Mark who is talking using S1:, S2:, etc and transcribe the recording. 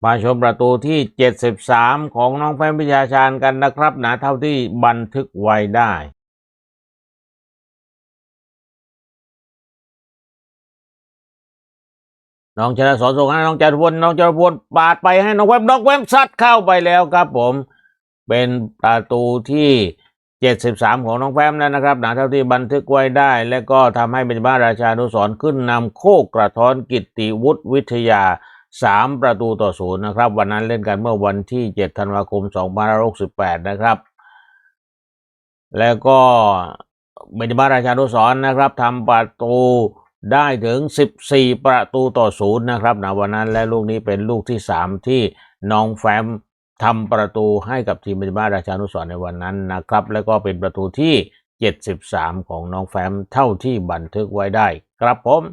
S1: มาชมประตูที่73ของน้องแฟมพิชาชาญกันนะครับนะเท่าที่บันทึกไว้ได้น้องชนะสอนส่งให้น้องจตุพลปาดไปให้น้องแวมซัดเข้าไปแล้วครับผมเป็นประตูที่73ของน้องแฟมแล้วนะครับนะเท่าที่บันทึกไว้ได้และก็ทำให้เบญจมาศราชานุสรณ์ขึ้นนำโคกกระท้อนกิตติวุฒิวิทยา3-0นะครับวันนั้นเล่นกันเมื่อวันที่7ธันวาคม2568นะครับแล้วก็เบญจมาศราชานุสรณ์นะครับทำประตูได้ถึง14-0นะครับนะวันนั้นและลูกนี้เป็นลูกที่3ที่น้องแฟมทำประตูให้กับทีมเบญจมาศราชานุสรณ์ในวันนั้นนะครับแล้วก็เป็นประตูที่73ของน้องแฟมเท่าที่บันทึกไว้ได้ครับผม